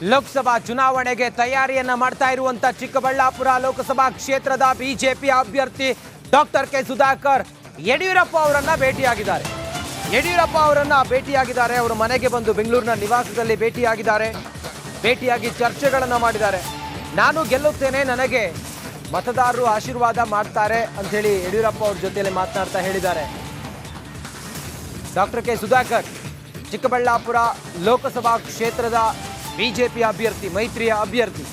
ಲೋಕಸಭಾ ಚುನಾವಣೆಗೆ ತಯಾರಿಯನ್ನ ಮಾಡ್ತಾ ಇರುವಂತ ಚಿಕ್ಕಬಳ್ಳಾಪುರ ಲೋಕಸಭಾ ಕ್ಷೇತ್ರದ ಬಿಜೆಪಿ ಅಭ್ಯರ್ಥಿ ಡಾಕ್ಟರ್ ಕೆ ಸುಧಾಕರ್ ಯಡಿಯೂರಪ್ಪ ಅವರನ್ನ ಭೇಟಿಯಾಗಿದ್ದಾರೆ. ಅವರ ಮನೆಗೆ ಬಂದು ಬೆಂಗಳೂರಿನ ನಿವಾಸದಲ್ಲಿ ಭೇಟಿಯಾಗಿ ಚರ್ಚೆಗಳನ್ನು ಮಾಡಿದ್ದಾರೆ. ನಾನು ಗೆಲ್ಲುತ್ತೇನೆ, ನನಗೆ ಮತದಾರರು ಆಶೀರ್ವಾದ ಮಾಡ್ತಾರೆ ಅಂತ ಹೇಳಿ ಯಡಿಯೂರಪ್ಪ ಅವ್ರ ಜೊತೆಯಲ್ಲಿ ಮಾತನಾಡ್ತಾ ಹೇಳಿದ್ದಾರೆ. ಡಾಕ್ಟರ್ ಕೆ ಸುಧಾಕರ್ ಚಿಕ್ಕಬಳ್ಳಾಪುರ ಲೋಕಸಭಾ ಕ್ಷೇತ್ರದ ಬಿಜೆಪಿ ಅಭ್ಯರ್ಥಿ, ಮೈತ್ರಿಯ ಅಭ್ಯರ್ಥಿ.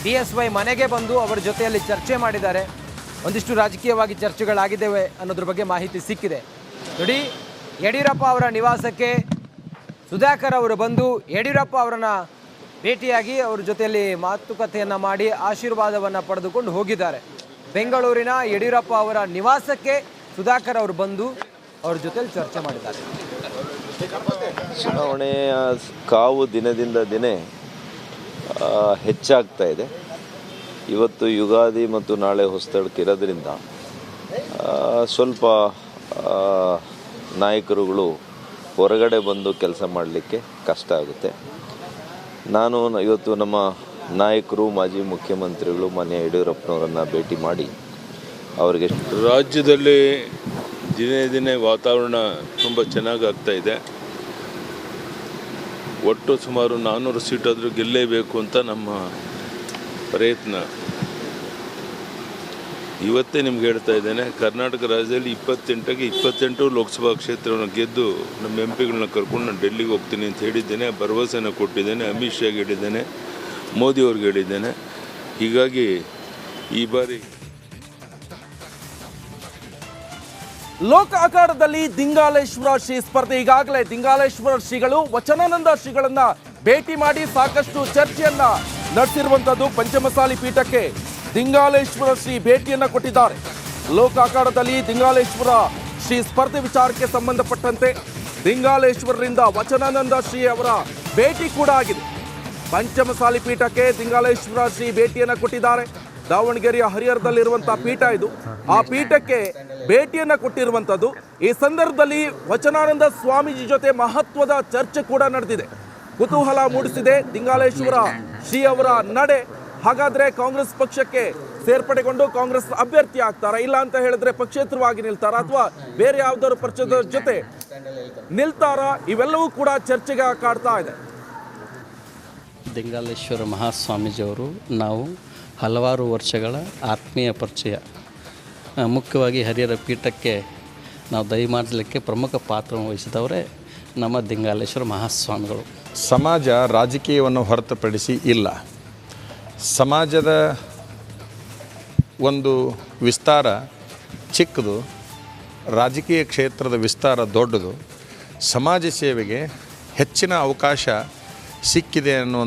ಬಿಎಸ್ವೈ ಮನೆಗೆ ಬಂದು ಅವರ ಜೊತೆಯಲ್ಲಿ ಚರ್ಚೆ ಮಾಡಿದ್ದಾರೆ. ಒಂದಿಷ್ಟು ರಾಜಕೀಯವಾಗಿ ಚರ್ಚೆಗಳಾಗಿದ್ದೇವೆ ಅನ್ನೋದ್ರ ಬಗ್ಗೆ ಮಾಹಿತಿ ಸಿಕ್ಕಿದೆ. ನೋಡಿ, ಯಡಿಯೂರಪ್ಪ ಅವರ ನಿವಾಸಕ್ಕೆ ಸುಧಾಕರ್ ಅವರು ಬಂದು ಯಡಿಯೂರಪ್ಪ ಅವರನ್ನ ಭೇಟಿಯಾಗಿ ಅವ್ರ ಜೊತೆಯಲ್ಲಿ ಮಾತುಕತೆಯನ್ನು ಮಾಡಿ ಆಶೀರ್ವಾದವನ್ನು ಪಡೆದುಕೊಂಡು ಹೋಗಿದ್ದಾರೆ. ಬೆಂಗಳೂರಿನ ಯಡಿಯೂರಪ್ಪ ಅವರ ನಿವಾಸಕ್ಕೆ ಸುಧಾಕರ್ ಅವರು ಬಂದು ಅವ್ರ ಜೊತೆಲಿ ಚರ್ಚೆ ಮಾಡಿದ್ದಾರೆ. ಚುನಾವಣೆಯ ಕಾವು ದಿನದಿಂದ ದಿನ ಹೆಚ್ಚಾಗ್ತಾ ಇದೆ. ಇವತ್ತು ಯುಗಾದಿ ಮತ್ತು ನಾಳೆ ಹೊಸತಡಕ್ಕೆ ಇರೋದ್ರಿಂದ ಸ್ವಲ್ಪ ನಾಯಕರುಗಳು ಹೊರಗಡೆ ಬಂದು ಕೆಲಸ ಮಾಡಲಿಕ್ಕೆ ಕಷ್ಟ ಆಗುತ್ತೆ. ನಾನು ಇವತ್ತು ನಮ್ಮ ನಾಯಕರು, ಮಾಜಿ ಮುಖ್ಯಮಂತ್ರಿಗಳು ಮಾನ್ಯ ಯಡಿಯೂರಪ್ಪನವರನ್ನು ಭೇಟಿ ಮಾಡಿ ಅವರಿಗೆ ರಾಜ್ಯದಲ್ಲಿ ದಿನೇ ದಿನೇ ವಾತಾವರಣ ತುಂಬ ಚೆನ್ನಾಗಿ ಆಗ್ತಾ ಇದೆ. ಒಟ್ಟು ಸುಮಾರು 400 ಸೀಟಾದರೂ ಗೆಲ್ಲೇಬೇಕು ಅಂತ ನಮ್ಮ ಪ್ರಯತ್ನ. ಇವತ್ತೇ ನಿಮ್ಗೆ ಹೇಳ್ತಾ ಇದ್ದೇನೆ, ಕರ್ನಾಟಕ ರಾಜ್ಯದಲ್ಲಿ 28ಕ್ಕೆ 28 ಲೋಕಸಭಾ ಕ್ಷೇತ್ರವನ್ನು ಗೆದ್ದು ನಮ್ಮ MP ಗಳನ್ನ ಕರ್ಕೊಂಡು ನಾನು ಡೆಲ್ಲಿಗೆ ಹೋಗ್ತೀನಿ ಅಂತ ಹೇಳಿದ್ದೇನೆ. ಭರವಸೆನ ಕೊಟ್ಟಿದ್ದೇನೆ. ಅಮಿತ್ ಶಾಗೆ ಹೇಳಿದ್ದೇನೆ, ಮೋದಿಯವ್ರಿಗೆ ಹೇಳಿದ್ದೇನೆ. ಹೀಗಾಗಿ ಈ ಬಾರಿ ಲೋಕ ಅಖಾಡದಲ್ಲಿ ದಿಂಗಾಲೇಶ್ವರ ಶ್ರೀ ಸ್ಪರ್ಧೆ. ಈಗಾಗಲೇ ದಿಂಗಾಲೇಶ್ವರ ಶ್ರೀಗಳು ವಚನಾನಂದ ಶ್ರೀಗಳನ್ನ ಭೇಟಿ ಮಾಡಿ ಸಾಕಷ್ಟು ಚರ್ಚೆಯನ್ನ ನಡೆಸಿರುವಂತದ್ದು. ಪಂಚಮಸಾಲಿ ಪೀಠಕ್ಕೆ ದಿಂಗಾಲೇಶ್ವರ ಶ್ರೀ ಭೇಟಿಯನ್ನ ಕೊಟ್ಟಿದ್ದಾರೆ. ಲೋಕ ಅಖಾಡದಲ್ಲಿ ದಿಂಗಾಲೇಶ್ವರ ಶ್ರೀ ಸ್ಪರ್ಧೆ ವಿಚಾರಕ್ಕೆ ಸಂಬಂಧಪಟ್ಟಂತೆ ದಿಂಗಾಲೇಶ್ವರರಿಂದ ವಚನಾನಂದ ಶ್ರೀ ಅವರ ಭೇಟಿ ಕೂಡ ಆಗಿದೆ. ಪಂಚಮಸಾಲಿ ಪೀಠಕ್ಕೆ ದಿಂಗಾಲೇಶ್ವರ ಶ್ರೀ ಭೇಟಿಯನ್ನ ಕೊಟ್ಟಿದ್ದಾರೆ. ದಾವಣಗೆರೆಯ ಹರಿಹರದಲ್ಲಿರುವಂತಹ ಪೀಠ ಇದು. ಆ ಪೀಠಕ್ಕೆ ಭೇಟಿಯನ್ನ ಕೊಟ್ಟಿರುವಂಥದ್ದು. ಈ ಸಂದರ್ಭದಲ್ಲಿ ವಚನಾನಂದ ಸ್ವಾಮೀಜಿ ಜೊತೆ ಮಹತ್ವದ ಚರ್ಚೆ ಕೂಡ ನಡೆದಿದೆ. ಕುತೂಹಲ ಮೂಡಿಸಿದೆ ದಿಂಗಾಲೇಶ್ವರ ಶ್ರೀ ಅವರ ನಡೆ. ಹಾಗಾದ್ರೆ ಕಾಂಗ್ರೆಸ್ ಪಕ್ಷಕ್ಕೆ ಸೇರ್ಪಡೆಗೊಂಡು ಕಾಂಗ್ರೆಸ್ ಅಭ್ಯರ್ಥಿ ಆಗ್ತಾರಾ, ಇಲ್ಲ ಅಂತ ಹೇಳಿದ್ರೆ ಪಕ್ಷೇತರವಾಗಿ ನಿಲ್ತಾರಾ, ಅಥವಾ ಬೇರೆ ಯಾವ್ದಾದ್ರು ಪಕ್ಷದ ಜೊತೆ ನಿಲ್ತಾರಾ? ಇವೆಲ್ಲವೂ ಕೂಡ ಚರ್ಚೆಗೆ ಕಾಡ್ತಾ ಇದೆ. ದಿಂಗಾಲೇಶ್ವರ ಮಹಾಸ್ವಾಮೀಜಿಯವರು ನಾವು ಹಲವಾರು ವರ್ಷಗಳ ಆತ್ಮೀಯ ಪರಿಚಯ. ಮುಖ್ಯವಾಗಿ ಹರಿಹರ ಪೀಠಕ್ಕೆ ನಾವು ದಯಮಾಡಲಿಕ್ಕೆ ಪ್ರಮುಖ ಪಾತ್ರ ವಹಿಸಿದವರೇ ನಮ್ಮ ದಿಂಗಾಲೇಶ್ವರ ಮಹಾಸ್ವಾಮಿಗಳು. ಸಮಾಜ ರಾಜಕೀಯವನ್ನು ಹೊರತುಪಡಿಸಿ ಇಲ್ಲ. ಸಮಾಜದ ಒಂದು ವಿಸ್ತಾರ ಚಿಕ್ಕದು, ರಾಜಕೀಯ ಕ್ಷೇತ್ರದ ವಿಸ್ತಾರ ದೊಡ್ಡದು. ಸಮಾಜ ಸೇವೆಗೆ ಹೆಚ್ಚಿನ ಅವಕಾಶ ಸಿಕ್ಕಿದೆ ಅನ್ನುವಂಥ